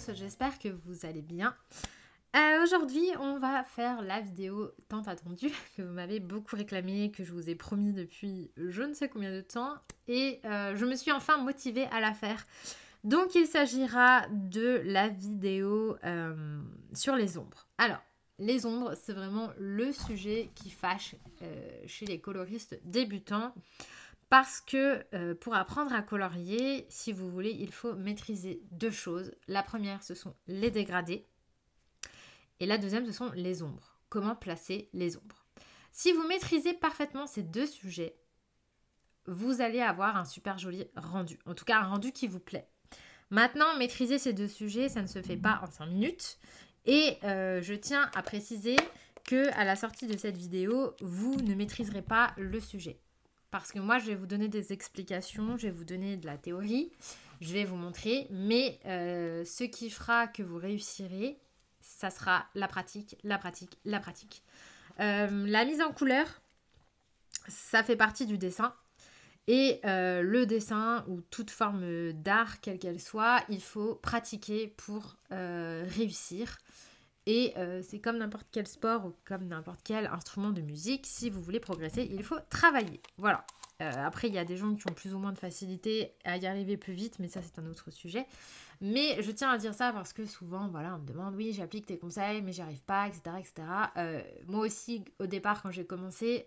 tous, j'espère que vous allez bien. Aujourd'hui, on va faire la vidéo tant attendue que vous m'avez beaucoup réclamé, que je vous ai promis depuis je ne sais combien de temps et je me suis enfin motivée à la faire. Donc il s'agira de la vidéo sur les ombres. Alors, les ombres, c'est vraiment le sujet qui fâche chez les coloristes débutants. Parce que pour apprendre à colorier, si vous voulez, il faut maîtriser deux choses. La première, ce sont les dégradés. Et la deuxième, ce sont les ombres. Comment placer les ombres. Si vous maîtrisez parfaitement ces deux sujets, vous allez avoir un super joli rendu. En tout cas, un rendu qui vous plaît. Maintenant, maîtriser ces deux sujets, ça ne se fait pas en 5 minutes. Et je tiens à préciser qu'à la sortie de cette vidéo, vous ne maîtriserez pas le sujet. Parce que moi, je vais vous donner des explications, je vais vous donner de la théorie, je vais vous montrer. Mais ce qui fera que vous réussirez, ça sera la pratique, la pratique, la pratique. La mise en couleur, ça fait partie du dessin. Et le dessin ou toute forme d'art, quelle qu'elle soit, il faut pratiquer pour réussir. Et c'est comme n'importe quel sport ou comme n'importe quel instrument de musique. Si vous voulez progresser, il faut travailler. Voilà. Après, il y a des gens qui ont plus ou moins de facilité à y arriver plus vite, mais ça, c'est un autre sujet. Mais je tiens à dire ça parce que souvent, voilà, on me demande, oui, j'applique tes conseils, mais j'y arrive pas, etc. etc. Moi aussi, au départ, quand j'ai commencé,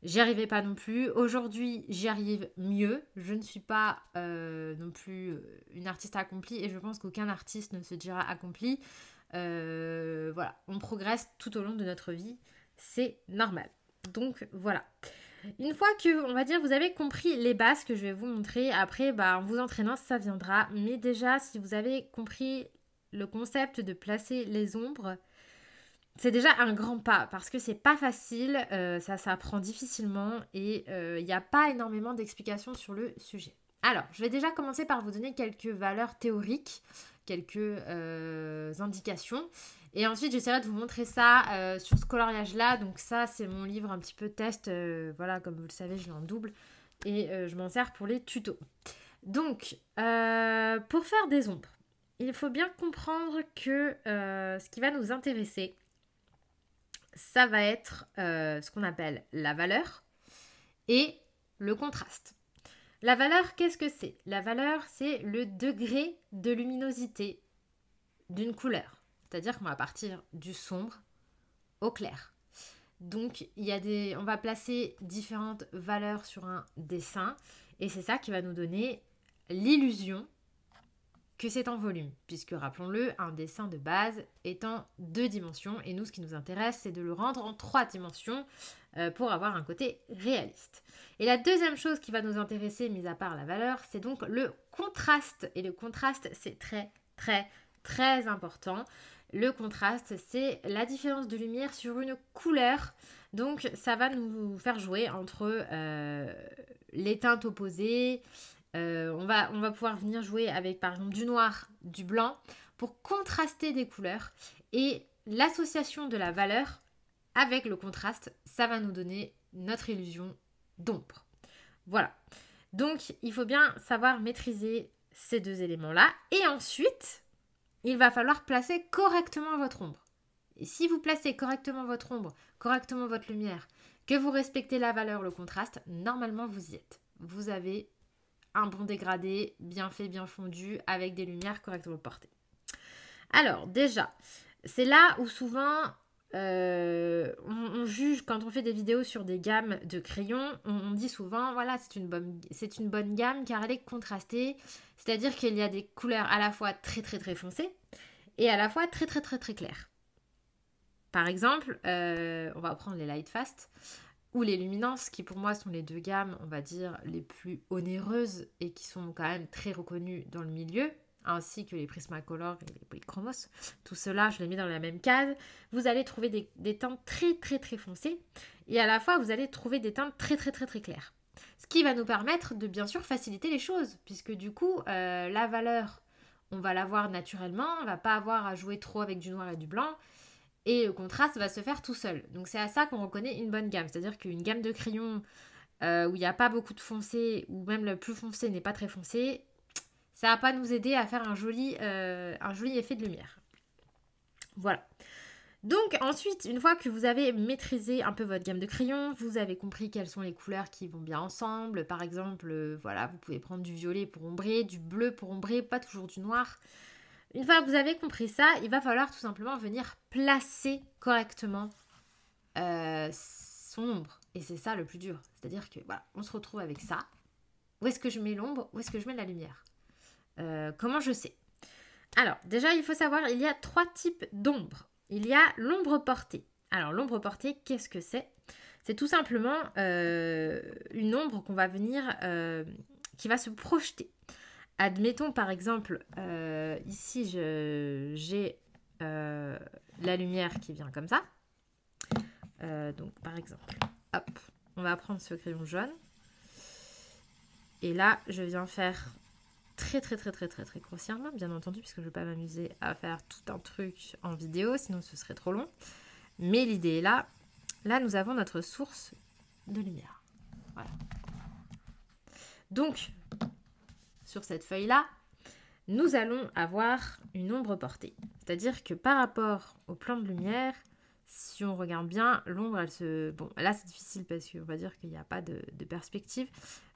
j'y arrivais pas non plus. Aujourd'hui, j'y arrive mieux. Je ne suis pas non plus une artiste accomplie et je pense qu'aucun artiste ne se dira accompli. Voilà, on progresse tout au long de notre vie, c'est normal. Donc voilà. Une fois que, on va dire, vous avez compris les bases que je vais vous montrer, après, en vous entraînant, ça viendra. Mais déjà, si vous avez compris le concept de placer les ombres, c'est déjà un grand pas parce que c'est pas facile, ça s'apprend difficilement et il n'y a pas énormément d'explications sur le sujet. Alors, je vais déjà commencer par vous donner quelques valeurs théoriques, quelques indications. Et ensuite, j'essaierai de vous montrer ça sur ce coloriage-là. Donc ça, c'est mon livre un petit peu test. Voilà, comme vous le savez, je l'ai en double. Et je m'en sers pour les tutos. Donc, pour faire des ombres, il faut bien comprendre que ce qui va nous intéresser, ça va être ce qu'on appelle la valeur et le contraste. La valeur, qu'est-ce que c'est? La valeur, c'est le degré de luminosité d'une couleur. C'est-à-dire qu'on va partir du sombre au clair. Donc, on va placer différentes valeurs sur un dessin et c'est ça qui va nous donner l'illusion que c'est en volume, puisque rappelons-le, un dessin de base est en 2 dimensions et nous, ce qui nous intéresse, c'est de le rendre en 3 dimensions pour avoir un côté réaliste. Et la deuxième chose qui va nous intéresser, mis à part la valeur, c'est donc le contraste. Et le contraste, c'est très, très, très important. Le contraste, c'est la différence de lumière sur une couleur. Donc, ça va nous faire jouer entre les teintes opposées. On va pouvoir venir jouer avec, par exemple, du noir, du blanc, pour contraster des couleurs. Et l'association de la valeur avec le contraste, ça va nous donner notre illusion d'ombre. Voilà. Donc, il faut bien savoir maîtriser ces deux éléments-là. Et ensuite, il va falloir placer correctement votre ombre. Et si vous placez correctement votre ombre, correctement votre lumière, que vous respectez la valeur, le contraste, normalement, vous y êtes. Vous avez un bon dégradé, bien fait, bien fondu, avec des lumières correctement portées. Alors, déjà, c'est là où souvent on juge, quand on fait des vidéos sur des gammes de crayons, on dit souvent, voilà, c'est une bonne gamme car elle est contrastée, c'est-à-dire qu'il y a des couleurs à la fois très très très foncées et à la fois très très très très claires. Par exemple, on va prendre les Light Fast ou les luminances, qui pour moi sont les deux gammes, on va dire, les plus onéreuses et qui sont quand même très reconnues dans le milieu, ainsi que les Prismacolor et les Polychromos. Tout cela, je les mets dans la même case. Vous allez trouver des teintes très très très foncées et à la fois, vous allez trouver des teintes très très très très claires. Ce qui va nous permettre de bien sûr faciliter les choses, puisque du coup, la valeur, on va l'avoir naturellement, on ne va pas avoir à jouer trop avec du noir et du blanc. Et le contraste va se faire tout seul. Donc c'est à ça qu'on reconnaît une bonne gamme. C'est-à-dire qu'une gamme de crayons où il n'y a pas beaucoup de foncé, ou même le plus foncé n'est pas très foncé, ça va pas nous aider à faire un joli effet de lumière. Voilà. Donc ensuite, une fois que vous avez maîtrisé un peu votre gamme de crayons, vous avez compris quelles sont les couleurs qui vont bien ensemble. Par exemple, voilà, vous pouvez prendre du violet pour ombrer, du bleu pour ombrer, pas toujours du noir. Une fois que vous avez compris ça, il va falloir tout simplement venir placer correctement son ombre. Et c'est ça le plus dur. C'est-à-dire que voilà, on se retrouve avec ça. Où est-ce que je mets l'ombre? Où est-ce que je mets la lumière? Comment je sais? Alors, déjà, il faut savoir, il y a 3 types d'ombre. Il y a l'ombre portée. Alors, l'ombre portée, qu'est-ce que c'est? C'est tout simplement une ombre qu'on va venir, qui va se projeter. Admettons, par exemple, ici, j'ai la lumière qui vient comme ça. Donc, par exemple, hop, on va prendre ce crayon jaune. Et là, je viens faire très grossièrement, bien entendu, puisque je ne vais pas m'amuser à faire tout un truc en vidéo, sinon ce serait trop long. Mais l'idée est là. Là, nous avons notre source de lumière. Voilà. Donc, sur cette feuille-là, nous allons avoir une ombre portée. C'est-à-dire que par rapport au plan de lumière, si on regarde bien, l'ombre, elle se... Bon, là, c'est difficile parce qu'on va dire qu'il n'y a pas de perspective.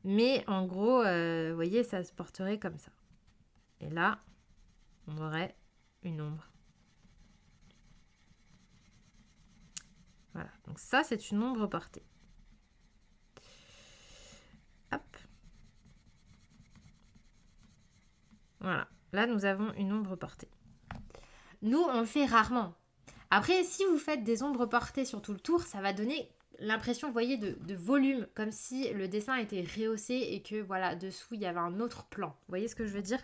Mais en gros, vous voyez, ça se porterait comme ça. Et là, on aurait une ombre. Voilà. Donc ça, c'est une ombre portée. Hop. Voilà. Là, nous avons une ombre portée. Nous, on le fait rarement. Après, si vous faites des ombres portées sur tout le tour, ça va donner l'impression, vous voyez, de volume, comme si le dessin était rehaussé et que, voilà, dessous, il y avait un autre plan. Vous voyez ce que je veux dire?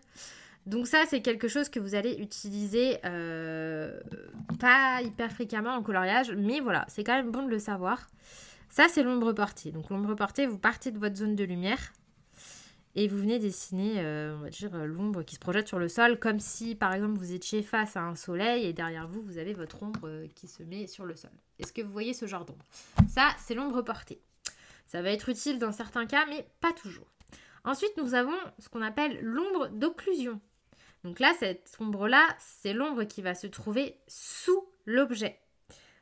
Donc ça, c'est quelque chose que vous allez utiliser pas hyper fréquemment en coloriage, mais voilà, c'est quand même bon de le savoir. Ça, c'est l'ombre portée. Donc l'ombre portée, vous partez de votre zone de lumière et vous venez dessiner, on va dire, l'ombre qui se projette sur le sol, comme si, par exemple, vous étiez face à un soleil et derrière vous, vous avez votre ombre qui se met sur le sol. Est-ce que vous voyez ce genre d'ombre? Ça, c'est l'ombre portée. Ça va être utile dans certains cas, mais pas toujours. Ensuite, nous avons ce qu'on appelle l'ombre d'occlusion. Donc là, cette ombre-là, c'est l'ombre qui va se trouver sous l'objet.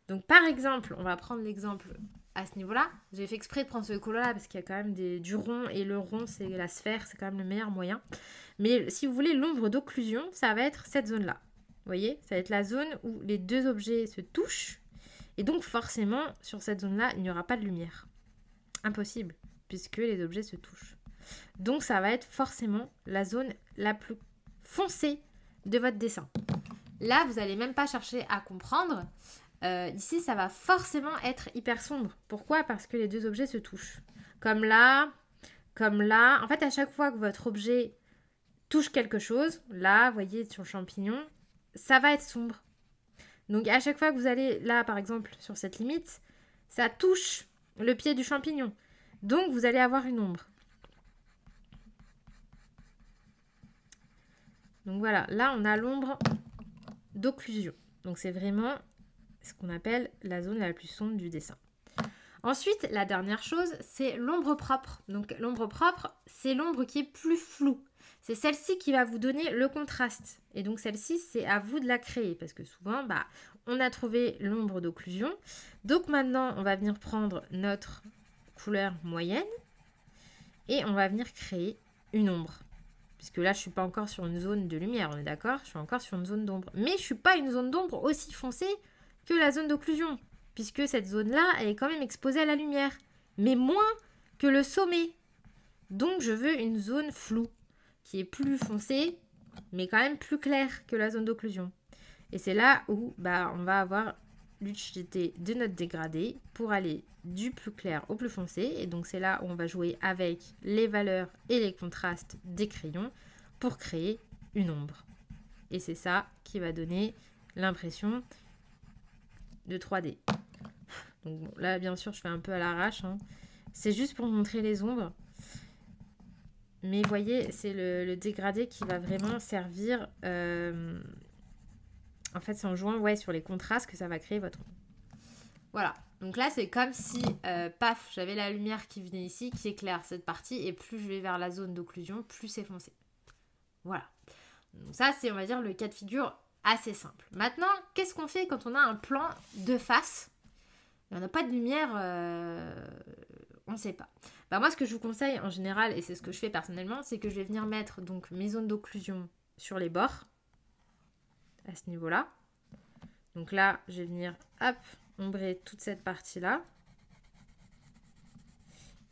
Donc par exemple, on va prendre l'exemple à ce niveau-là. J'ai fait exprès de prendre ce couleur-là parce qu'il y a quand même du rond et le rond, c'est la sphère, c'est quand même le meilleur moyen. Mais si vous voulez l'ombre d'occlusion, ça va être cette zone-là. Vous voyez, ça va être la zone où les deux objets se touchent. Et donc forcément, sur cette zone-là, il n'y aura pas de lumière. Impossible, puisque les objets se touchent. Donc ça va être forcément la zone la plus foncée de votre dessin. Là, vous n'allez même pas chercher à comprendre. Ici, ça va forcément être hyper sombre. Pourquoi? Parce que les deux objets se touchent. Comme là, comme là. En fait, à chaque fois que votre objet touche quelque chose, là, vous voyez, sur le champignon, ça va être sombre. Donc, à chaque fois que vous allez, là, par exemple, sur cette limite, ça touche le pied du champignon. Donc, vous allez avoir une ombre. Donc, voilà. Là, on a l'ombre d'occlusion. Donc, c'est vraiment ce qu'on appelle la zone la plus sombre du dessin. Ensuite, la dernière chose, c'est l'ombre propre. Donc l'ombre propre, c'est l'ombre qui est plus floue. C'est celle-ci qui va vous donner le contraste. Et donc celle-ci, c'est à vous de la créer. Parce que souvent, on a trouvé l'ombre d'occlusion. Donc maintenant, on va venir prendre notre couleur moyenne. Et on va venir créer une ombre. Puisque là, je ne suis pas encore sur une zone de lumière, on est d'accord? Je suis encore sur une zone d'ombre. Mais je ne suis pas une zone d'ombre aussi foncée que la zone d'occlusion, puisque cette zone-là, elle est quand même exposée à la lumière, mais moins que le sommet. Donc, je veux une zone floue, qui est plus foncée, mais quand même plus claire que la zone d'occlusion. Et c'est là où on va avoir l'utilité de notre dégradé pour aller du plus clair au plus foncé. Et donc, c'est là où on va jouer avec les valeurs et les contrastes des crayons pour créer une ombre. Et c'est ça qui va donner l'impression de 3D. Donc bon, là, bien sûr, je fais un peu à l'arrache. C'est juste pour montrer les ombres. Mais vous voyez, c'est le dégradé qui va vraiment servir. En fait, c'est en jouant sur les contrastes que ça va créer votre ombre. Voilà. Donc là, c'est comme si, paf, j'avais la lumière qui venait ici, qui éclaire cette partie. Et plus je vais vers la zone d'occlusion, plus c'est foncé. Voilà. Donc ça, c'est, on va dire, le cas de figure assez simple. Maintenant, qu'est-ce qu'on fait quand on a un plan de face? On n'a pas de lumière, on ne sait pas. Bah moi, ce que je vous conseille en général, et c'est ce que je fais personnellement, c'est que je vais venir mettre donc mes zones d'occlusion sur les bords, à ce niveau-là. Donc là, je vais venir, hop, ombrer toute cette partie-là.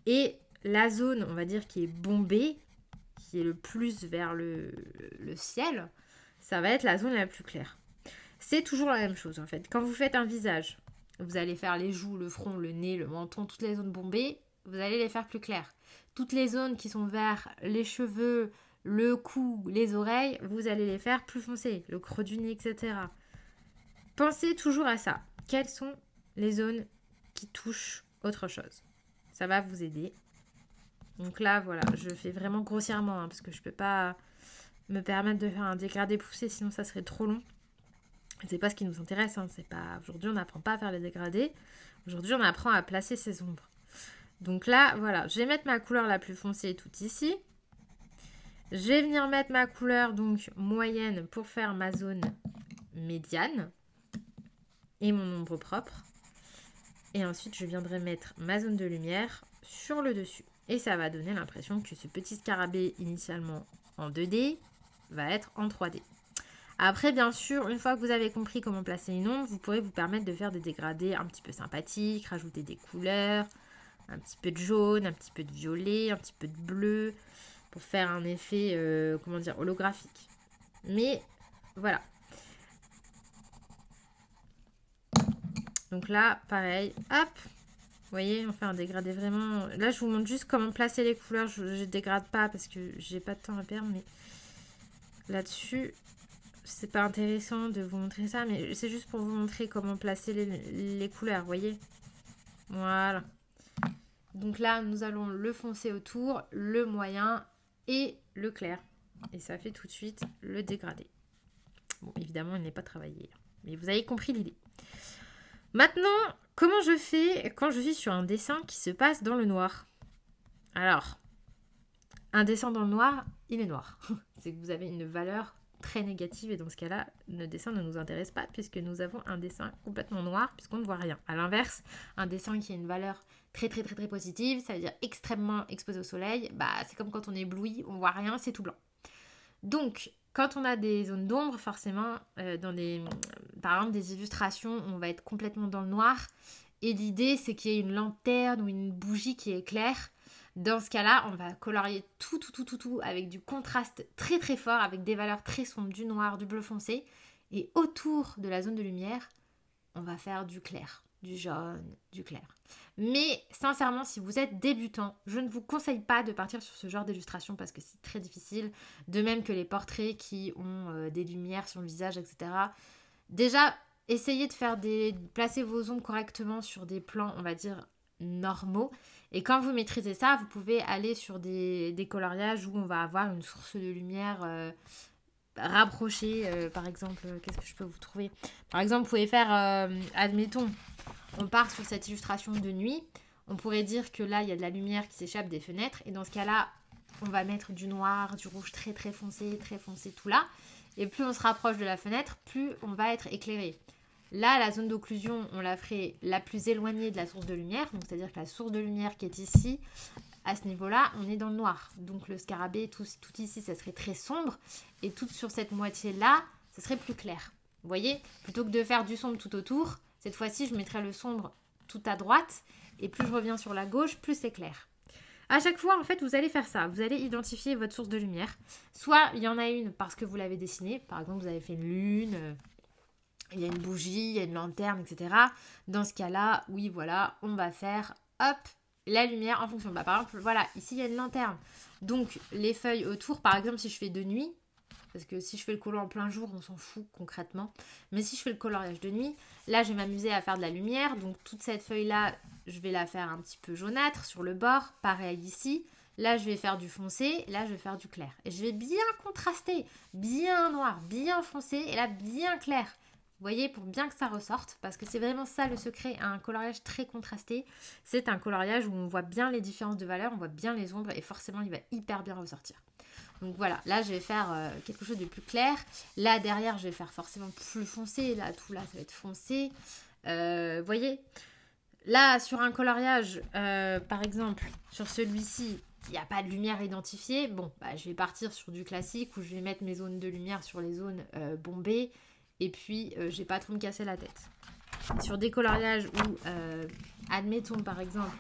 Et la zone, on va dire, qui est bombée, qui est le plus vers le ciel, ça va être la zone la plus claire. C'est toujours la même chose en fait. Quand vous faites un visage, vous allez faire les joues, le front, le nez, le menton, toutes les zones bombées, vous allez les faire plus claires. Toutes les zones qui sont vers les cheveux, le cou, les oreilles, vous allez les faire plus foncées, le creux du nez, etc. Pensez toujours à ça. Quelles sont les zones qui touchent autre chose? Ça va vous aider. Donc là, voilà, je fais vraiment grossièrement, parce que je ne peux pas me permettre de faire un dégradé poussé, sinon ça serait trop long. C'est pas ce qui nous intéresse, c'est pas... Aujourd'hui, on n'apprend pas à faire les dégradés. Aujourd'hui, on apprend à placer ses ombres. Donc là, voilà, je vais mettre ma couleur la plus foncée tout ici. Je vais venir mettre ma couleur donc moyenne pour faire ma zone médiane et mon ombre propre. Et ensuite, je viendrai mettre ma zone de lumière sur le dessus. Et ça va donner l'impression que ce petit scarabée initialement en 2D va être en 3D. Après, bien sûr, une fois que vous avez compris comment placer une ombre, vous pourrez vous permettre de faire des dégradés un petit peu sympathiques, rajouter des couleurs, un petit peu de jaune, un petit peu de violet, un petit peu de bleu, pour faire un effet, comment dire, holographique. Mais, voilà. Donc là, pareil, hop, vous voyez, on fait un dégradé vraiment... Là, je vous montre juste comment placer les couleurs. Je ne dégrade pas parce que j'ai pas de temps à perdre. Mais là-dessus, c'est pas intéressant de vous montrer ça. Mais c'est juste pour vous montrer comment placer les couleurs, vous voyez. Voilà. Donc là, nous allons le foncé autour, le moyen et le clair. Et ça fait tout de suite le dégradé. Bon, évidemment, il n'est pas travaillé. Mais vous avez compris l'idée. Maintenant, comment je fais quand je suis sur un dessin qui se passe dans le noir? Alors, un dessin dans le noir, il est noir. C'est que vous avez une valeur très négative et dans ce cas-là, le dessin ne nous intéresse pas puisque nous avons un dessin complètement noir puisqu'on ne voit rien. À l'inverse, un dessin qui a une valeur très positive, ça veut dire extrêmement exposé au soleil, bah c'est comme quand on est ébloui, on voit rien, c'est tout blanc. Donc, quand on a des zones d'ombre, forcément, par exemple des illustrations, on va être complètement dans le noir. Et l'idée, c'est qu'il y ait une lanterne ou une bougie qui éclaire. Dans ce cas-là, on va colorier tout avec du contraste très fort, avec des valeurs très sombres, du noir, du bleu foncé. Et autour de la zone de lumière, on va faire du clair, du jaune, du clair. Mais sincèrement, si vous êtes débutant, je ne vous conseille pas de partir sur ce genre d'illustration parce que c'est très difficile. De même que les portraits qui ont des lumières sur le visage, etc. Déjà, essayez de placer vos ombres correctement sur des plans, on va dire, normaux. Et quand vous maîtrisez ça, vous pouvez aller sur des coloriages où on va avoir une source de lumière rapprochée. Par exemple, qu'est-ce que je peux vous trouver? Par exemple, vous pouvez faire, admettons, on part sur cette illustration de nuit. On pourrait dire que là, il y a de la lumière qui s'échappe des fenêtres. Et dans ce cas-là, on va mettre du noir, du rouge très foncé, tout là. Et plus on se rapproche de la fenêtre, plus on va être éclairé. Là, la zone d'occlusion, on la ferait la plus éloignée de la source de lumière. Donc, c'est-à-dire que la source de lumière qui est ici, à ce niveau-là, on est dans le noir. Donc, le scarabée, tout ici, ça serait très sombre. Et tout sur cette moitié-là, ça serait plus clair. Vous voyez? Plutôt que de faire du sombre tout autour, cette fois-ci, je mettrai le sombre tout à droite. Et plus je reviens sur la gauche, plus c'est clair. À chaque fois, en fait, vous allez faire ça. Vous allez identifier votre source de lumière. Soit il y en a une parce que vous l'avez dessinée. Par exemple, vous avez fait une lune, il y a une bougie, il y a une lanterne, etc. Dans ce cas-là, oui, voilà, on va faire, hop, la lumière en fonction. Bah, par exemple, voilà, ici, il y a une lanterne. Donc, les feuilles autour, par exemple, si je fais de nuit, parce que si je fais le color en plein jour, on s'en fout concrètement. Mais si je fais le coloriage de nuit, là, je vais m'amuser à faire de la lumière. Donc, toute cette feuille-là, je vais la faire un petit peu jaunâtre sur le bord. Pareil ici. Là, je vais faire du foncé. Là, je vais faire du clair. Et je vais bien contraster. Bien noir, bien foncé. Et là, bien clair. Vous voyez, pour bien que ça ressorte. Parce que c'est vraiment ça le secret à un coloriage très contrasté. C'est un coloriage où on voit bien les différences de valeur. On voit bien les ombres. Et forcément, il va hyper bien ressortir. Donc voilà, là je vais faire quelque chose de plus clair. Là derrière je vais faire forcément plus foncé. Là tout là ça va être foncé. Voyez, là sur un coloriage, par exemple sur celui-ci, il n'y a pas de lumière identifiée. Bon, bah, je vais partir sur du classique où je vais mettre mes zones de lumière sur les zones bombées. Et puis j'ai pas trop me casser la tête. Sur des coloriages où, admettons par exemple,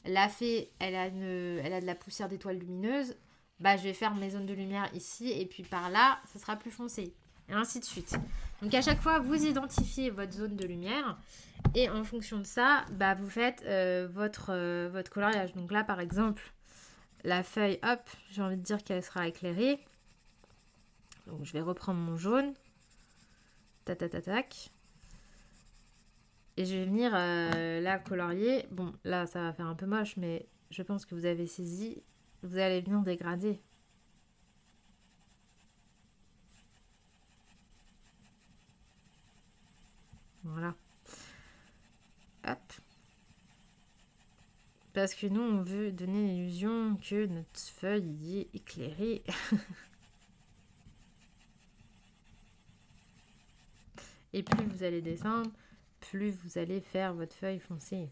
la fée, elle a de la poussière d'étoiles lumineuses, bah, je vais faire mes zones de lumière ici, et puis par là, ça sera plus foncé, et ainsi de suite. Donc à chaque fois, vous identifiez votre zone de lumière, et en fonction de ça, bah, vous faites votre coloriage. Donc là, par exemple, la feuille, hop, j'ai envie de dire qu'elle sera éclairée. Donc je vais reprendre mon jaune. Tac. Et je vais venir là colorier. Bon, là, ça va faire un peu moche, mais je pense que vous avez saisi. Vous allez venir dégrader. Voilà. Hop. Parce que nous, on veut donner l'illusion que notre feuille est éclairée. Et plus vous allez descendre, plus vous allez faire votre feuille foncée.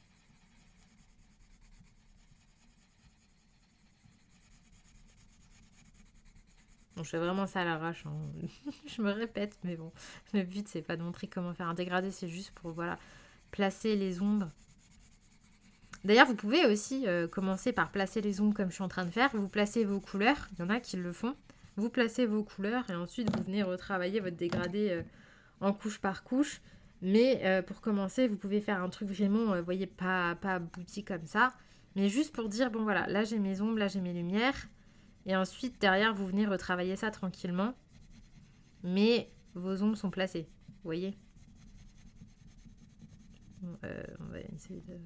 Bon, je fais vraiment ça à l'arrache. Hein. Je me répète, mais bon. Le but, c'est pas de montrer comment faire un dégradé, c'est juste pour voilà, placer les ombres. D'ailleurs, vous pouvez aussi commencer par placer les ombres comme je suis en train de faire. Vous placez vos couleurs. Il y en a qui le font. Vous placez vos couleurs et ensuite vous venez retravailler votre dégradé en couche par couche. Mais pour commencer, vous pouvez faire un truc vraiment, vous voyez, pas abouti comme ça. Mais juste pour dire, bon voilà, là j'ai mes ombres, là j'ai mes lumières. Et ensuite, derrière, vous venez retravailler ça tranquillement. Mais vos ombres sont placées. Vous voyez ? On va essayer de...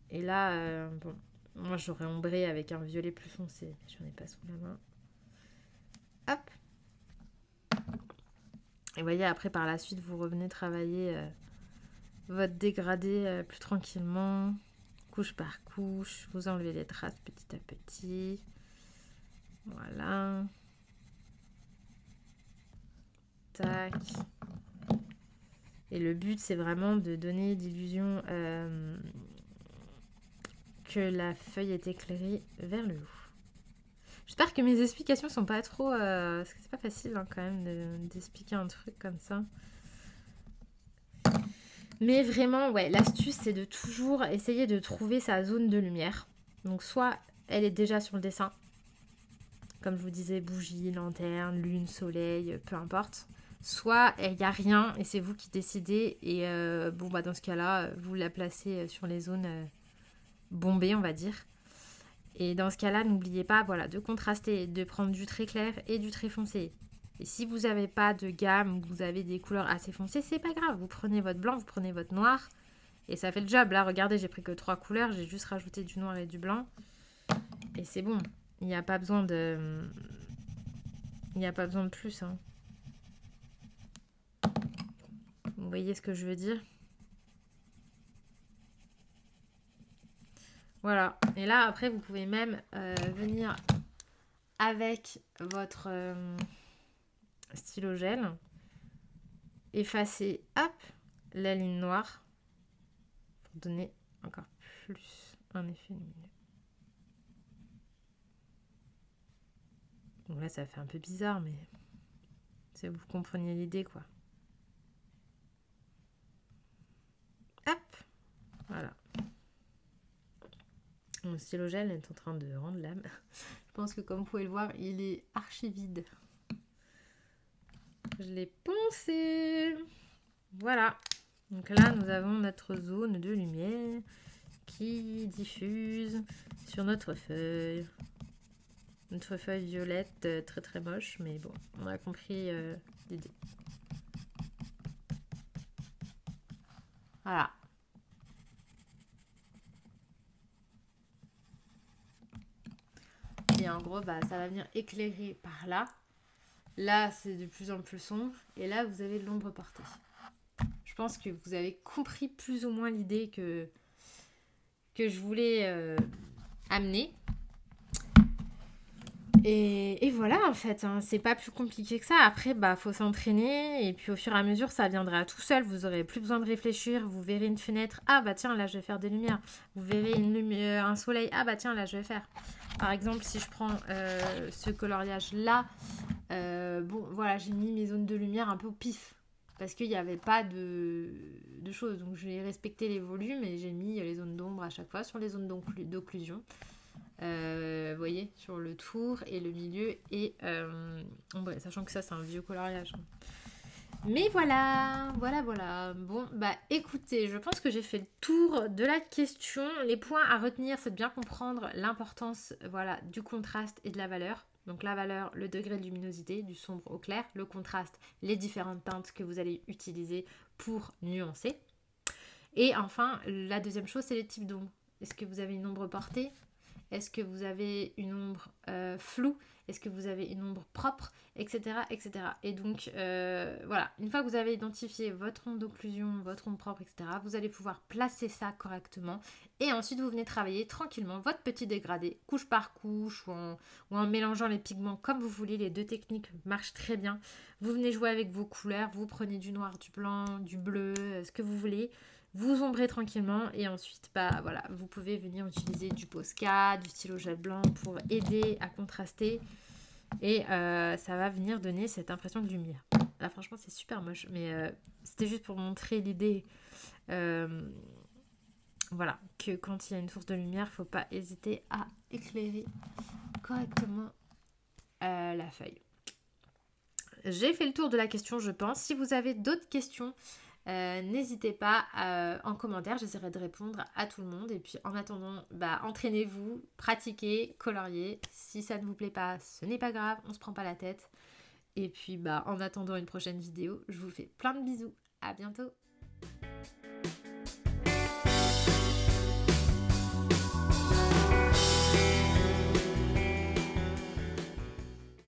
Et là, bon, moi j'aurais ombré avec un violet plus foncé. J'en ai pas sous la main. Hop. Et vous voyez, après, par la suite, vous revenez travailler votre dégradé plus tranquillement. Couche par couche. Vous enlevez les traces petit à petit. Voilà. Tac. Et le but, c'est vraiment de donner l'illusion que la feuille est éclairée vers le haut. J'espère que mes explications sont pas trop... parce que c'est pas facile hein, quand même d'expliquer un truc comme ça. Mais vraiment, ouais, l'astuce, c'est de toujours essayer de trouver sa zone de lumière. Donc soit elle est déjà sur le dessin, comme je vous disais, bougie, lanterne, lune, soleil, peu importe. Soit il n'y a rien et c'est vous qui décidez. Et bon, bah dans ce cas-là, vous la placez sur les zones bombées, on va dire. Et dans ce cas-là, n'oubliez pas voilà, de contraster, de prendre du très clair et du très foncé. Et si vous n'avez pas de gamme, vous avez des couleurs assez foncées, c'est pas grave. Vous prenez votre blanc, vous prenez votre noir. Et ça fait le job. Là, regardez, j'ai pris que 3 couleurs. J'ai juste rajouté du noir et du blanc. Et c'est bon. Il n'y a pas besoin de... Il n'y a pas besoin de plus. Hein. Vous voyez ce que je veux dire? Voilà. Et là, après, vous pouvez même venir avec votre stylo gel, effacer, hop, la ligne noire pour donner encore plus un effet lumineux. Bon, là, ça fait un peu bizarre, mais c'est vous compreniez l'idée, quoi. Hop, voilà. Mon stylo gel est en train de rendre l'âme. Je pense que comme vous pouvez le voir, il est archi vide. Je l'ai poncé. Voilà. Donc là, nous avons notre zone de lumière qui diffuse sur notre feuille. Notre feuille violette, très très moche, mais bon, on a compris l'idée. Voilà. Et en gros, bah, ça va venir éclairer par là. Là, c'est de plus en plus sombre. Et là, vous avez l'ombre portée. Je pense que vous avez compris plus ou moins l'idée que je voulais amener. Et voilà en fait, hein, c'est pas plus compliqué que ça. Après, bah faut s'entraîner et puis au fur et à mesure, ça viendra tout seul. Vous aurez plus besoin de réfléchir. Vous verrez une fenêtre, ah bah tiens, là je vais faire des lumières. Vous verrez un soleil, ah bah tiens, là je vais faire. Par exemple, si je prends ce coloriage là, bon voilà, j'ai mis mes zones de lumière un peu au pif. Parce qu'il n'y avait pas de choses. Donc j'ai respecté les volumes et j'ai mis les zones d'ombre à chaque fois sur les zones d'occlusion. Vous voyez, sur le tour et le milieu et ombré, sachant que ça c'est un vieux coloriage. Mais voilà. Bon, bah écoutez, je pense que j'ai fait le tour de la question. Les points à retenir, c'est de bien comprendre l'importance, voilà, du contraste et de la valeur. Donc la valeur, le degré de luminosité, du sombre au clair, le contraste, les différentes teintes que vous allez utiliser pour nuancer. Et enfin, la deuxième chose, c'est les types d'ombre. Est-ce que vous avez une ombre portée ? Est-ce que vous avez une ombre floue ? Est-ce que vous avez une ombre propre ? Etc. etc. Et donc, voilà, une fois que vous avez identifié votre ombre d'occlusion, votre ombre propre, etc., vous allez pouvoir placer ça correctement. Et ensuite, vous venez travailler tranquillement votre petit dégradé, couche par couche, ou en mélangeant les pigments comme vous voulez. Les deux techniques marchent très bien. Vous venez jouer avec vos couleurs, vous prenez du noir, du blanc, du bleu, ce que vous voulez. Vous ombrez tranquillement et ensuite, bah voilà, vous pouvez venir utiliser du Posca, du stylo gel blanc pour aider à contraster et ça va venir donner cette impression de lumière. Là, franchement, c'est super moche, mais c'était juste pour montrer l'idée, voilà, que quand il y a une source de lumière, il ne faut pas hésiter à éclairer correctement la feuille. J'ai fait le tour de la question, je pense. Si vous avez d'autres questions, n'hésitez pas en commentaire, j'essaierai de répondre à tout le monde. Et puis en attendant, bah, entraînez-vous, pratiquez, coloriez. Si ça ne vous plaît pas, ce n'est pas grave, on se prend pas la tête. Et puis bah, en attendant une prochaine vidéo, je vous fais plein de bisous. À bientôt.